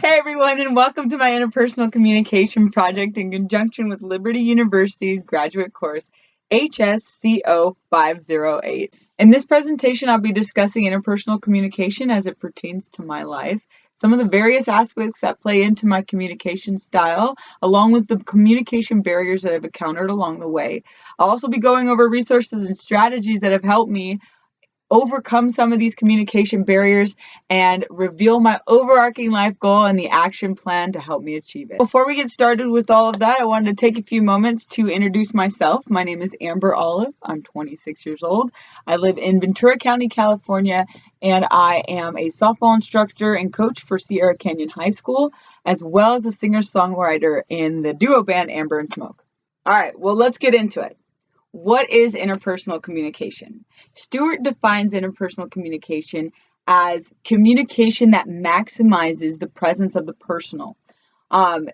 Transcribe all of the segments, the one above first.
Hey everyone, and welcome to my interpersonal communication project in conjunction with Liberty University's graduate course, HSCO 508. In this presentation, I'll be discussing interpersonal communication as it pertains to my life, some of the various aspects that play into my communication style, along with the communication barriers that I've encountered along the way. I'll also be going over resources and strategies that have helped me overcome some of these communication barriers and reveal my overarching life goal and the action plan to help me achieve it. Before we get started with all of that, I wanted to take a few moments to introduce myself. My name is Amber Olive. I'm 26 years old. I live in Ventura County, California, and I am a softball instructor and coach for Sierra Canyon High School, as well as a singer-songwriter in the duo band Amber and Smoke. All right, well, let's get into it. What is interpersonal communication? Stewart defines interpersonal communication as communication that maximizes the presence of the personal.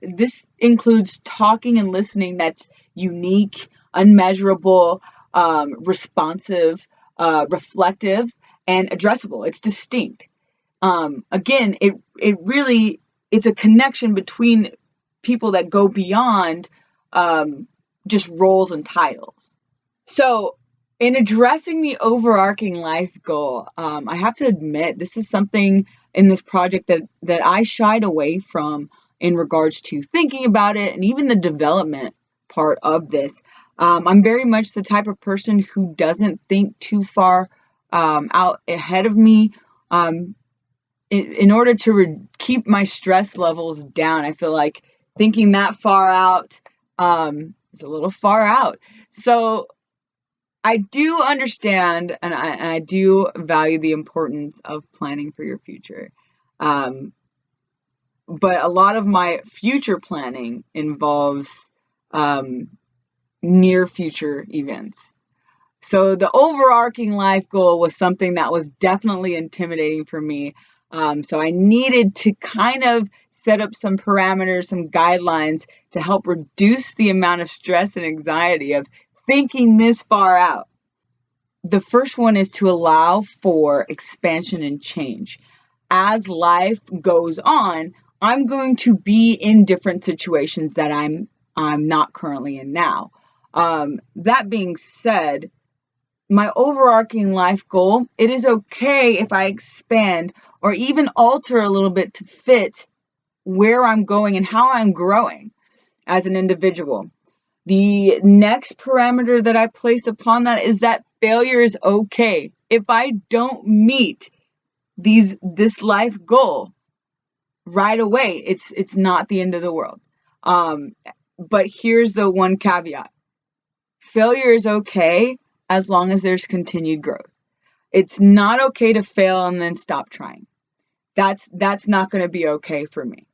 This includes talking and listening that's unique, unmeasurable, responsive, reflective, and addressable. It's distinct. Again, it's a connection between people that go beyond just roles and titles. So in addressing the overarching life goal, I have to admit this is something in this project that I shied away from in regards to thinking about it and even the development part of this. I'm very much the type of person who doesn't think too far out ahead of me. In order to keep my stress levels down, I feel like thinking that far out is a little far out. So I do understand and I do value the importance of planning for your future. But a lot of my future planning involves near future events. So the overarching life goal was something that was definitely intimidating for me. So I needed to kind of set up some parameters, some guidelines to help reduce the amount of stress and anxiety of thinking this far out. The first one is to allow for expansion and change. As life goes on, I'm going to be in different situations that I'm not currently in now. That being said, my overarching life goal, it is okay if I expand or even alter a little bit to fit where I'm going and how I'm growing as an individual. The next parameter that I placed upon that is that failure is okay. If I don't meet this life goal right away, it's not the end of the world. But here's the one caveat. Failure is okay as long as there's continued growth. It's not okay to fail and then stop trying. That's not going to be okay for me.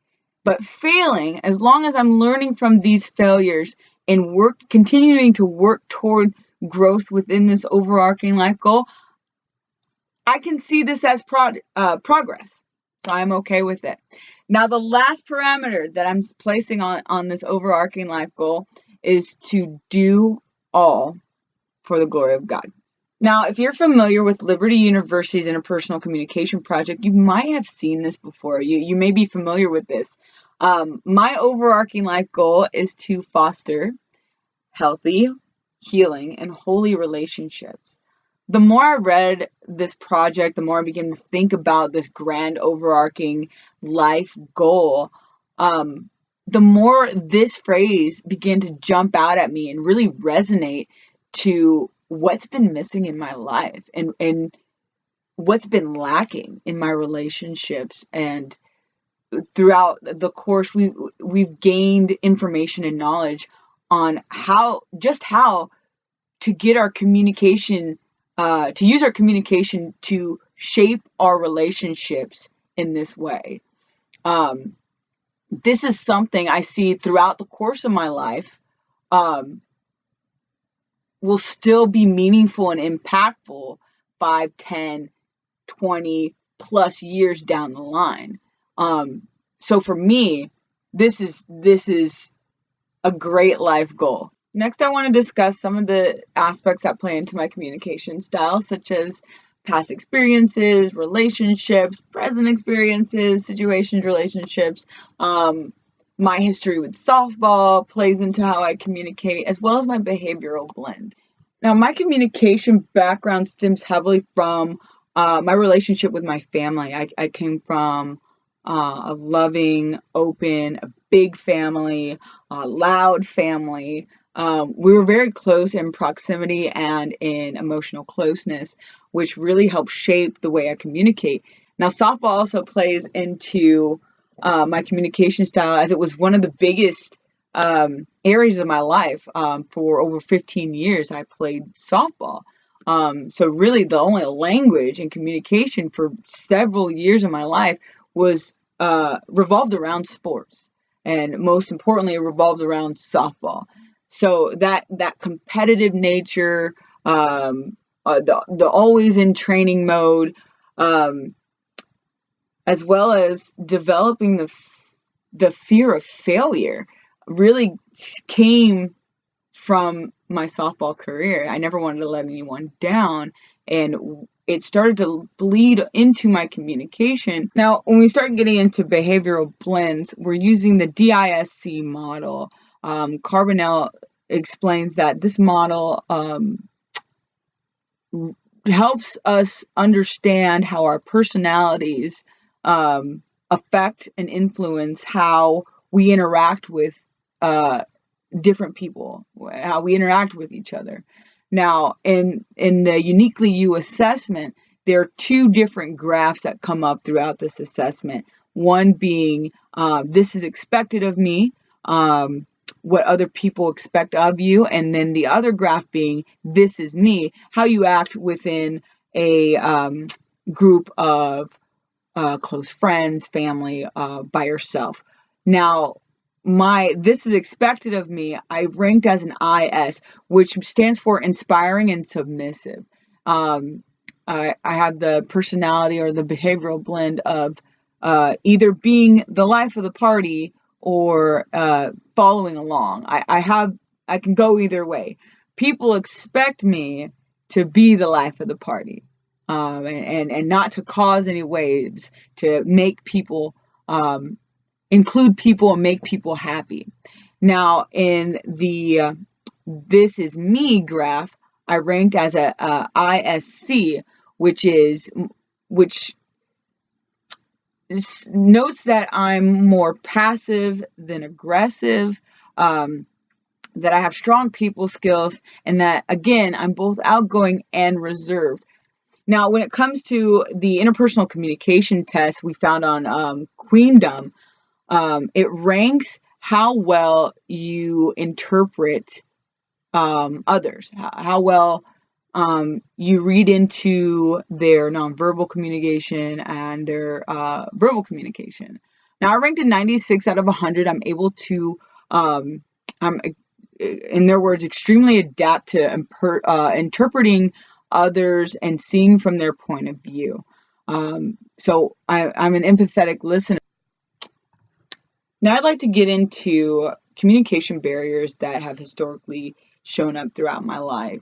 But failing, as long as I'm learning from these failures and continuing to work toward growth within this overarching life goal, I can see this as progress. So I'm okay with it. Now, the last parameter that I'm placing on this overarching life goal is to do all for the glory of God. Now, if you're familiar with Liberty University's Interpersonal Communication Project, you might have seen this before. You may be familiar with this. My overarching life goal is to foster healthy, healing, and holy relationships. The more I read this project, the more I began to think about this grand overarching life goal, the more this phrase began to jump out at me and really resonate to what's been missing in my life and what's been lacking in my relationships. And throughout the course, we've gained information and knowledge on how to get our communication, to use our communication to shape our relationships in this way. This is something I see throughout the course of my life will still be meaningful and impactful 5, 10, 20 plus years down the line. So for me, this is a great life goal. Next, I want to discuss some of the aspects that play into my communication style, such as past experiences, relationships, present experiences, situations, relationships. My history with softball plays into how I communicate, as well as my behavioral blend. Now, my communication background stems heavily from my relationship with my family. I came from a loving, open, a big family, a loud family. We were very close in proximity and in emotional closeness, which really helped shape the way I communicate. Now, softball also plays into my communication style, as it was one of the biggest areas of my life. For over 15 years, I played softball. So really the only language and communication for several years of my life was revolved around sports. And most importantly, it revolved around softball. So that competitive nature, the always in training mode, as well as developing the fear of failure, really came from my softball career. I never wanted to let anyone down, and it started to bleed into my communication. Now, when we start getting into behavioral blends, we're using the DISC model. Carbonell explains that this model helps us understand how our personalities affect and influence how we interact with different people, how we interact with each other. Now, in the Uniquely You assessment, there are two different graphs that come up throughout this assessment. One being, this is expected of me, what other people expect of you, and then the other graph being, this is me, how you act within a group of close friends, family, by yourself. Now, this is expected of me, I ranked as an IS, which stands for inspiring and submissive. I have the personality or the behavioral blend of either being the life of the party or following along. I can go either way. People expect me to be the life of the party, and not to cause any waves, to make people include people and make people happy. Now, in the this is me graph, I ranked as a ISC, which notes that I'm more passive than aggressive, that I have strong people skills, and that, again, I'm both outgoing and reserved. Now, when it comes to the interpersonal communication test we found on Queendom, it ranks how well you interpret others, how well you read into their nonverbal communication and their verbal communication. Now, I ranked a 96 out of 100. I'm able to, I'm, in their words, extremely adapt to interpreting others and seeing from their point of view. So I'm an empathetic listener. Now, I'd like to get into communication barriers that have historically shown up throughout my life.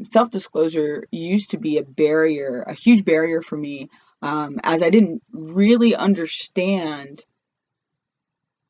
Self-disclosure used to be a huge barrier for me, as I didn't really understand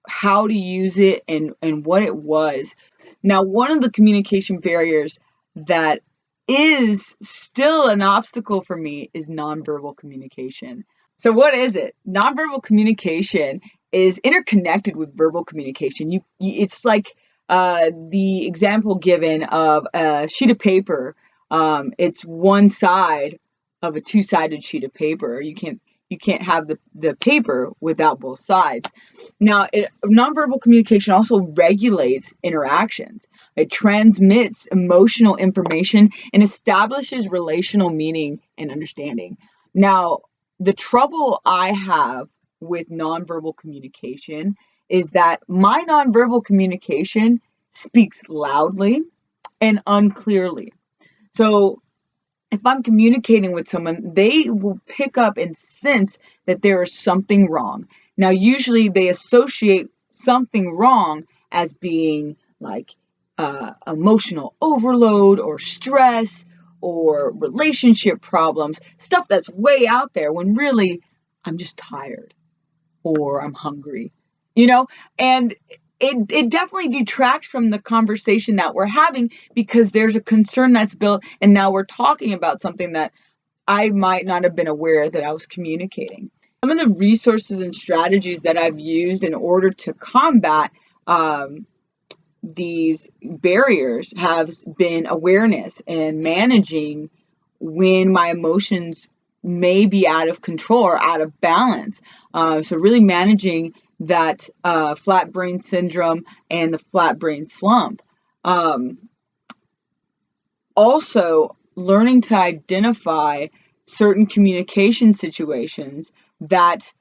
how to use it and what it was. Now, one of the communication barriers that is still an obstacle for me is nonverbal communication. So what is it? Nonverbal communication is interconnected with verbal communication. It's like the example given of a sheet of paper. It's one side of a two-sided sheet of paper. You can't have the paper without both sides. Now, nonverbal communication also regulates interactions. It transmits emotional information and establishes relational meaning and understanding. Now, the trouble I have with nonverbal communication is that my nonverbal communication speaks loudly and unclearly. So if I'm communicating with someone, they will pick up and sense that there is something wrong. Now, usually they associate something wrong as being like emotional overload or stress or relationship problems, stuff that's way out there, when really I'm just tired or I'm hungry, and it definitely detracts from the conversation that we're having, because there's a concern that's built, and now we're talking about something that I might not have been aware that I was communicating. Some of the resources and strategies that I've used in order to combat these barriers have been awareness and managing when my emotions may be out of control or out of balance. So really managing that flat brain syndrome and the flat brain slump. Also, learning to identify certain communication situations that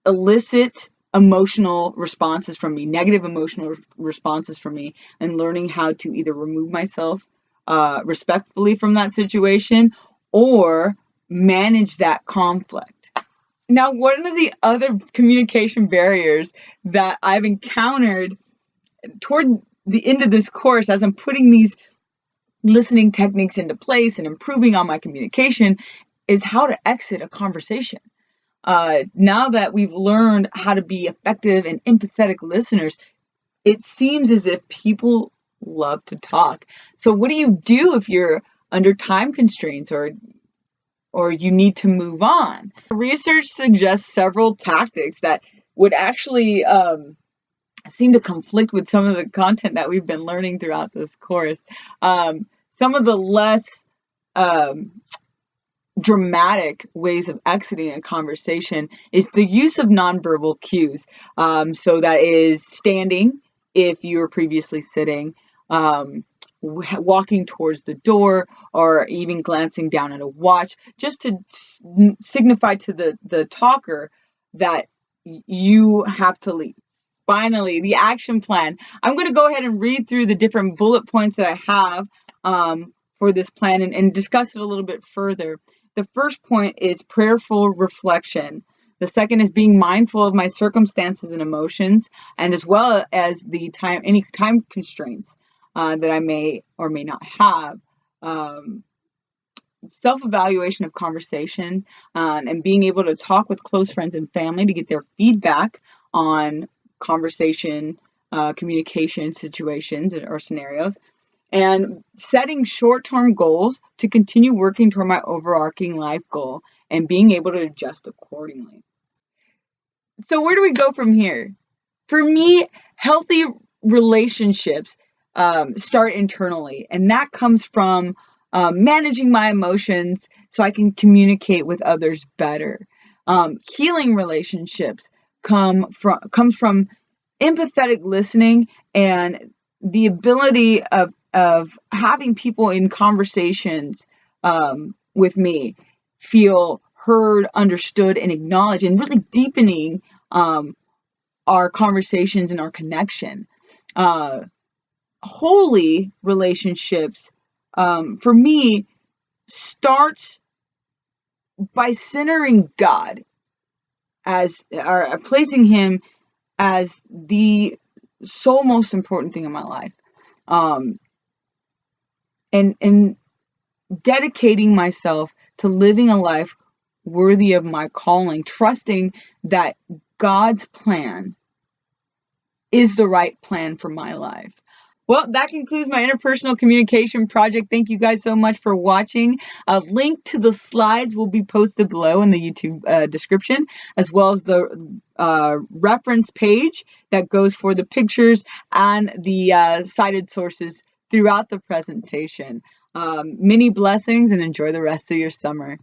elicit emotional responses from me, negative emotional responses from me, and learning how to either remove myself respectfully from that situation or manage that conflict. Now, one of the other communication barriers that I've encountered toward the end of this course, as I'm putting these listening techniques into place and improving on my communication, is how to exit a conversation. Now that we've learned how to be effective and empathetic listeners, it seems as if people love to talk. So what do you do if you're under time constraints or you need to move on? Research suggests several tactics that would actually seem to conflict with some of the content that we've been learning throughout this course. Some of the less dramatic ways of exiting a conversation is the use of nonverbal cues. So that is standing if you were previously sitting, walking towards the door, or even glancing down at a watch, just to signify to the talker that you have to leave. Finally, the action plan. I'm going to go ahead and read through the different bullet points that I have for this plan and discuss it a little bit further. The first point is prayerful reflection. The second is being mindful of my circumstances and emotions, and as well as any time constraints that I may or may not have. Self-evaluation of conversation and being able to talk with close friends and family to get their feedback on conversation, communication situations or scenarios, and setting short-term goals to continue working toward my overarching life goal and being able to adjust accordingly. So where do we go from here? For me, healthy relationships start internally, and that comes from managing my emotions so I can communicate with others better. Healing relationships comes from empathetic listening and the ability of having people in conversations with me feel heard, understood, and acknowledged, and really deepening our conversations and our connection. Holy relationships, for me, starts by centering God or placing Him as the sole most important thing in my life, and dedicating myself to living a life worthy of my calling, trusting that God's plan is the right plan for my life. Well, that concludes my interpersonal communication project. Thank you guys so much for watching. A link to the slides will be posted below in the YouTube description, as well as the reference page that goes for the pictures and the cited sources throughout the presentation. Many blessings, and enjoy the rest of your summer.